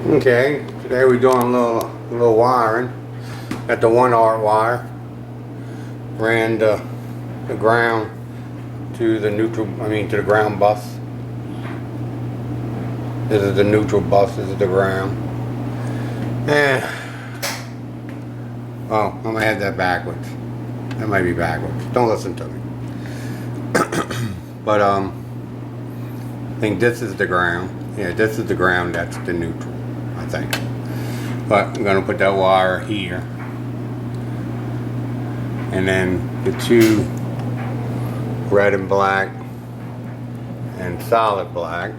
Okay, today we're doing a little wiring. Got the 1/8 wire. Ran the ground to the neutral, to the ground bus. This is the neutral bus, this is the ground. And, oh, I'm gonna have that backwards. That might be backwards. Don't listen to me. But, I think this is the ground. Yeah, this is the ground, that's the neutral, I think. But I'm gonna put that wire here. And then the two red and black and solid black.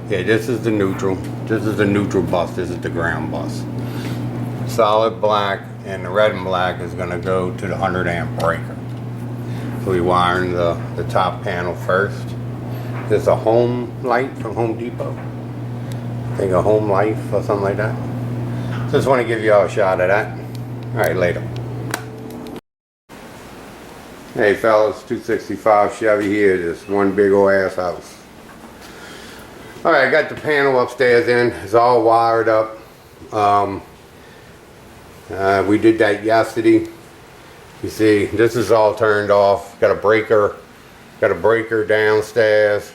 Yeah, this is the neutral. This is the neutral bus. This is the ground bus. Solid black and the red and black is gonna go to the 100 amp breaker. So we wiring the top panel first. There's a home light from Home Depot. I think a home life or something like that. Just want to give you all a shot of that. Alright, later. Hey fellas, 265 Chevy here, just one big old ass house. Alright, I got the panel upstairs in, it's all wired up. We did that yesterday. You see, this is all turned off. Got a breaker downstairs,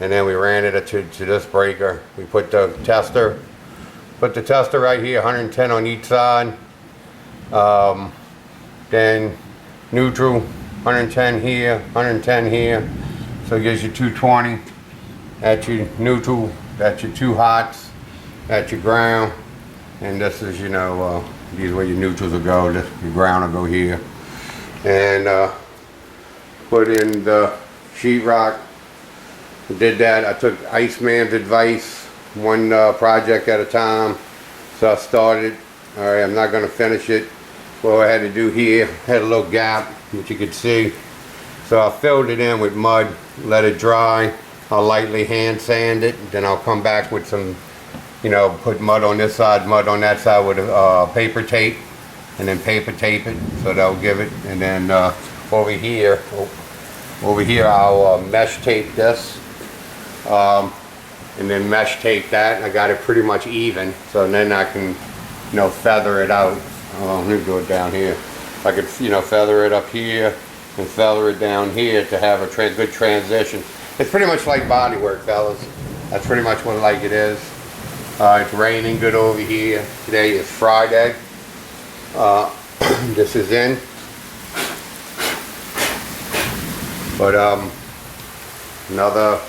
and then we ran it to this breaker. We put the tester right here, 110 on each side. Then neutral, 110 here, 110 here. So it gives you 220. That's your neutral, that's your two hots, that's your ground. And this is, these are where your neutrals will go. Your ground will go here. And put in the sheetrock. Did that. I took Iceman's advice, one project at a time. So I started. Alright, I'm not going to finish it. What I had to do here, had a little gap, which you could see. So I filled it in with mud, let it dry. I'll lightly hand sand it. Then I'll come back with some, put mud on this side, mud on that side with paper tape. And then paper tape it, so that'll give it. And then over here I'll mesh tape this. And then mesh tape that. I got it pretty much even, so then I can, feather it out. Let me go down here. I could, feather it up here and feather it down here to have a good transition. It's pretty much like body work, fellas. That's pretty much what it is. It's raining good over here. Today is Friday. This is in. But another,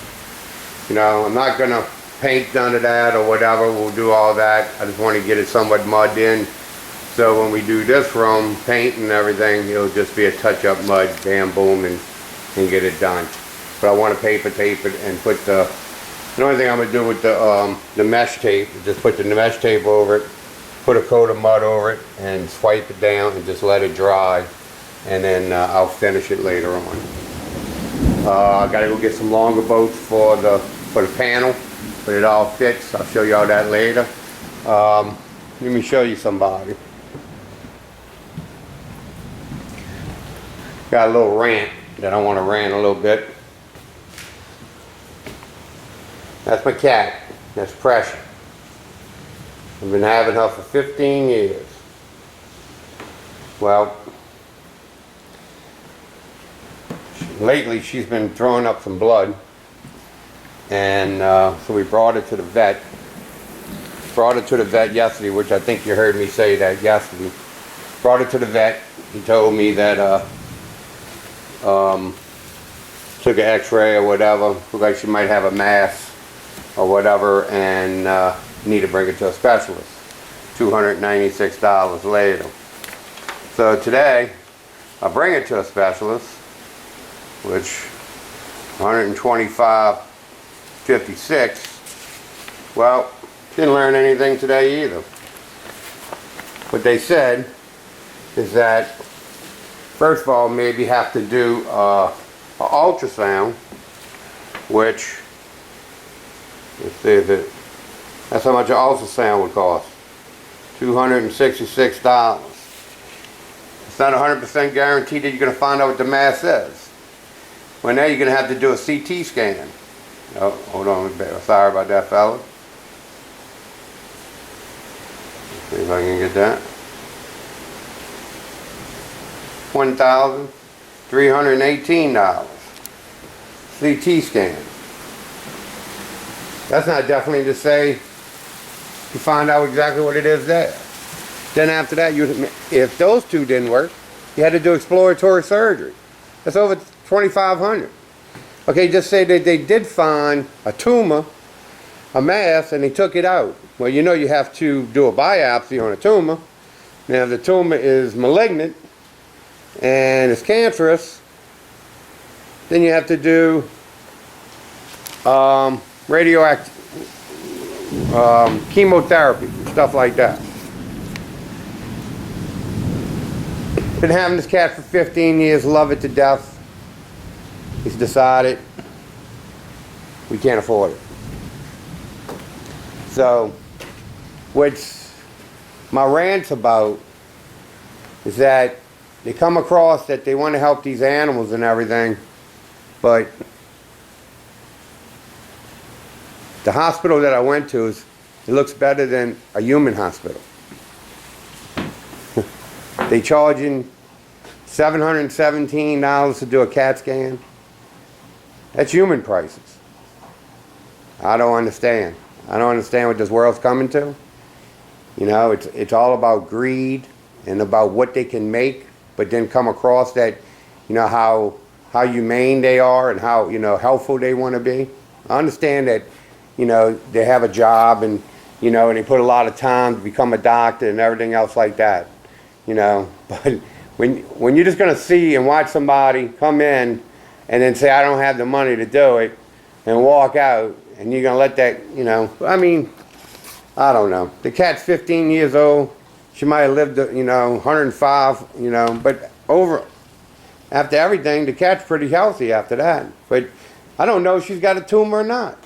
I'm not gonna paint none of that or whatever. We'll do all that. I just want to get it somewhat mud in, so when we do this room, paint and everything, it'll just be a touch-up mud, bam, boom, and get it done. But I want to paper tape it and put the only thing I'm gonna do with the mesh tape is just put the mesh tape over it, put a coat of mud over it, and swipe it down and just let it dry, and then I'll finish it later on. I gotta go get some longer bolts for the panel, but it all fits. I'll show you all that later. Let me show you somebody. Got a little rant that I want to rant a little bit. That's my cat. That's Precious. I've been having her for 15 years. Well, lately she's been throwing up some blood, and so we brought her to the vet. Brought her to the vet yesterday, which I think you heard me say that yesterday. Brought her to the vet. He told me that took an x-ray or whatever, looked like she might have a mass or whatever, and need to bring it to a specialist. $296 later. So today I bring it to a specialist, which $125.56. Well, didn't learn anything today either. What they said is that first of all, maybe have to do an ultrasound, which, let's see if that's how much an ultrasound would cost. $266. It's not 100% guaranteed that you're going to find out what the mass is. Well, now you're going to have to do a CT scan. Oh, hold on, sorry about that, fella. See if I can get that. $1,318. CT scan. That's not definitely to say you find out exactly what it is there. Then after that, if those two didn't work, you had to do exploratory surgery. That's over $2,500. Okay, just say that they did find a tumor, a mass, and they took it out. Well, you know you have to do a biopsy on a tumor. Now, if the tumor is malignant and it's cancerous, then you have to do radioactive chemotherapy, stuff like that. Been having this cat for 15 years, love it to death. He's decided we can't afford it. So, what's my rant's about is that they come across that they want to help these animals and everything, but the hospital that I went to, it looks better than a human hospital. They charging $717 to do a CAT scan. That's human prices. I don't understand. I don't understand what this world's coming to. You know, it's all about greed and about what they can make, but then come across that, you know, how humane they are and how, you know, helpful they want to be. I understand that, you know, they have a job and, you know, and they put a lot of time to become a doctor and everything else like that. You know, but when you're just going to see and watch somebody come in and then say, I don't have the money to do it, and walk out, and you're going to let that, you know, I mean, I don't know. The cat's 15 years old. She might have lived, you know, 105, you know, but after everything, the cat's pretty healthy after that. But I don't know if she's got a tumor or not.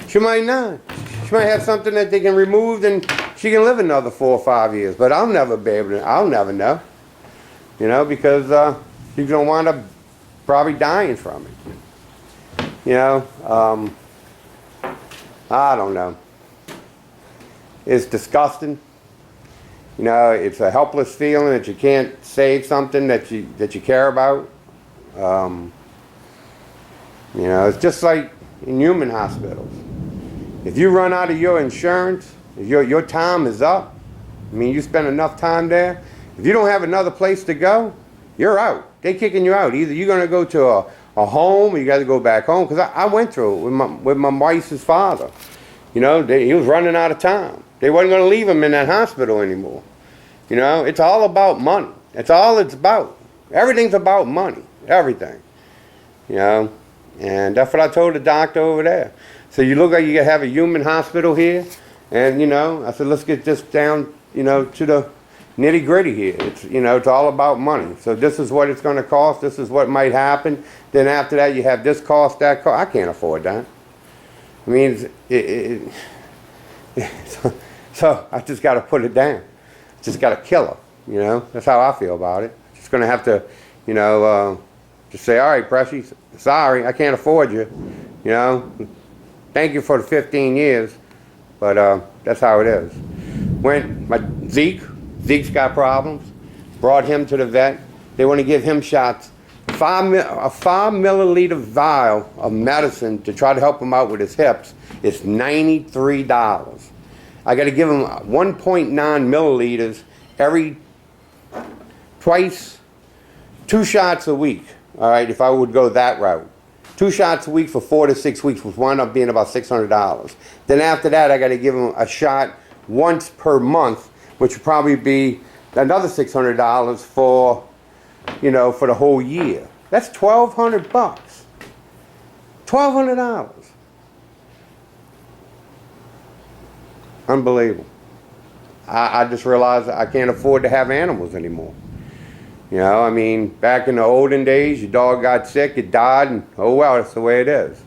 She might not. She might have something that they can remove and she can live another 4 or 5 years. But I'll never be able to, I'll never know. You know, because she's going to wind up probably dying from it. You know, I don't know. It's disgusting. You know, it's a helpless feeling that you can't save something that you care about. You know, it's just like in human hospitals. If you run out of your insurance, if your time is up, I mean, you spend enough time there, if you don't have another place to go, you're out. They're kicking you out. Either you're going to go to a home or you got to go back home. Because I went through it with my wife's father. You know, he was running out of time. They wasn't going to leave him in that hospital anymore. You know, it's all about money. That's all it's about. Everything's about money. Everything. You know, and that's what I told the doctor over there. So you look like you have a human hospital here. And, you know, I said, let's get this down, you know, to the nitty gritty here. It's, you know, it's all about money. So this is what it's going to cost. This is what might happen. Then after that, you have this cost, that cost. I can't afford that. I mean, so I just got to put it down. Just got to kill her, you know. That's how I feel about it. Just going to have to, you know, just say, all right, Pressy, sorry, I can't afford you. You know, thank you for the 15 years, but that's how it is. When Zeke's got problems, brought him to the vet. They want to give him shots. A 5 milliliter vial of medicine to try to help him out with his hips is $93. I got to give him 1.9 milliliters twice, 2 shots a week. All right, if I would go that route. 2 shots a week for 4 to 6 weeks, which wound up being about $600. Then after that, I got to give him a shot once per month, which would probably be another $600 for, you know, for the whole year. That's $1,200. $1,200. Unbelievable. I just realized I can't afford to have animals anymore. You know, I mean, back in the olden days, your dog got sick, it died, and oh well, that's the way it is.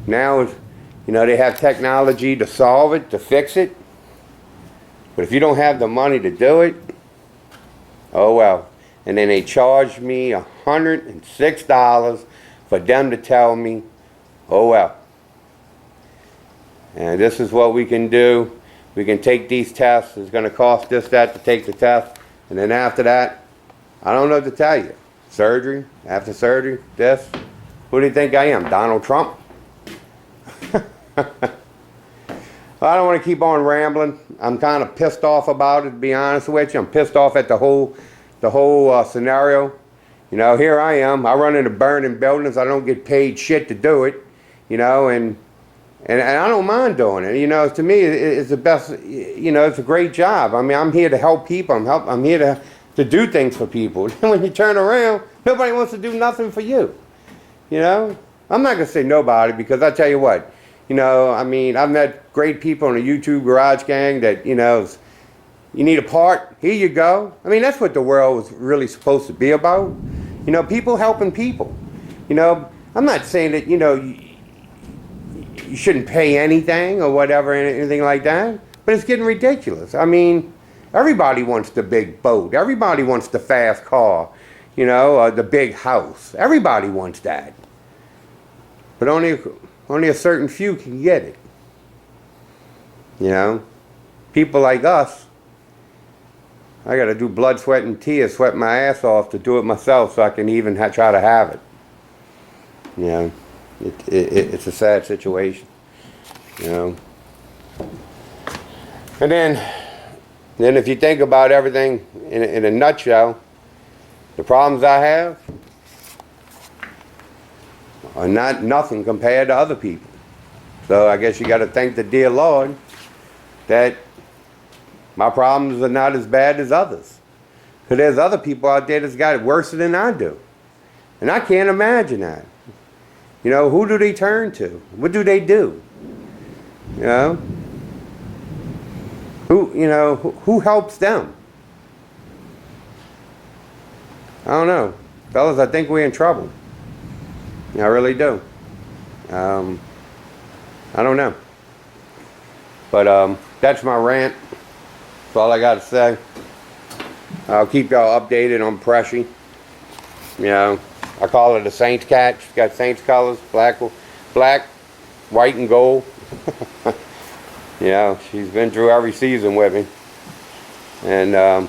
Now, you know, they have technology to solve it, to fix it. But if you don't have the money to do it, oh well. And then they charged me $106 for them to tell me, oh well. And this is what we can do We can take these tests. It's going to cost this, that to take the test. And then after that, I don't know what to tell you. Surgery, after surgery, this. Who do you think I am, Donald Trump? I don't want to keep on rambling. I'm kind of pissed off about it, to be honest with you. I'm pissed off at the whole scenario. You know, here I am. I run into burning buildings. I don't get paid shit to do it. You know, and I don't mind doing it. You know, to me, it's the best. You know, it's a great job. I mean, I'm here to help people. I'm here to do things for people. And when you turn around, nobody wants to do nothing for you. You know, I'm not gonna say nobody, because I tell you what. You know, I mean, I've met great people in the YouTube Garage Gang that, you know, you need a part, here you go. I mean, that's what the world was really supposed to be about. You know, people helping people. You know, I'm not saying that, you know, you shouldn't pay anything or whatever, anything like that, but it's getting ridiculous. I mean, everybody wants the big boat. Everybody wants the fast car, you know, the big house. Everybody wants that. But only a certain few can get it. You know? People like us, I gotta do blood, sweat, and tears, sweat my ass off to do it myself so I can even try to have it. You know? It's a sad situation. You know? And then if you think about everything in a nutshell, the problems I have are nothing compared to other people. So I guess you got to thank the dear Lord that my problems are not as bad as others. Because there's other people out there that's got it worse than I do. And I can't imagine that. You know, who do they turn to? What do they do? You know? Who helps them? I don't know. Fellas, I think we're in trouble. I really do. I don't know. But that's my rant. That's all I got to say. I'll keep y'all updated on Pressy. You know, I call it a Saints cat. She's got Saints colors, black, white, and gold. You know, she's been through every season with me. And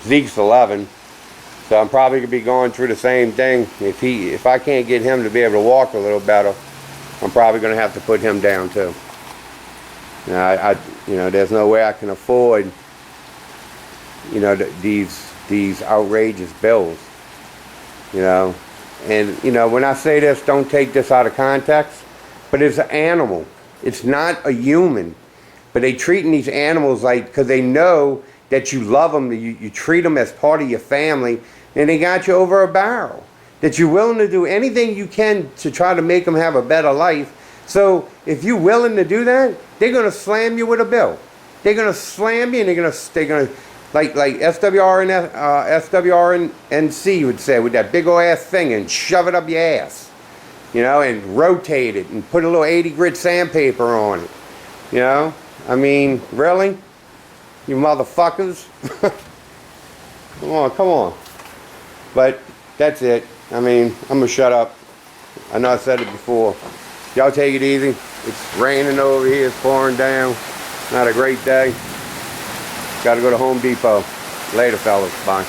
Zeke's 11. So I'm probably going to be going through the same thing. If I can't get him to be able to walk a little better, I'm probably going to have to put him down too. You know, there's no way I can afford, you know, these outrageous bills. You know, and you know, when I say this, don't take this out of context, but it's an animal. It's not a human. But they treating these animals like, because they know that you love them, you treat them as part of your family, and they got you over a barrel. That you're willing to do anything you can to try to make them have a better life. So if you're willing to do that, they're going to slam you with a bill. They're going to slam you, and they're going to like SWRNC would say, with that big old ass thing, and shove it up your ass. You know, and rotate it, and put a little 80 grit sandpaper on it. You know? I mean, really? You motherfuckers. Come on. But that's it. I mean, I'm going to shut up. I know I said it before. Y'all take it easy. It's raining over here. It's pouring down. Not a great day. Got to go to Home Depot. Later, fellas. Bye.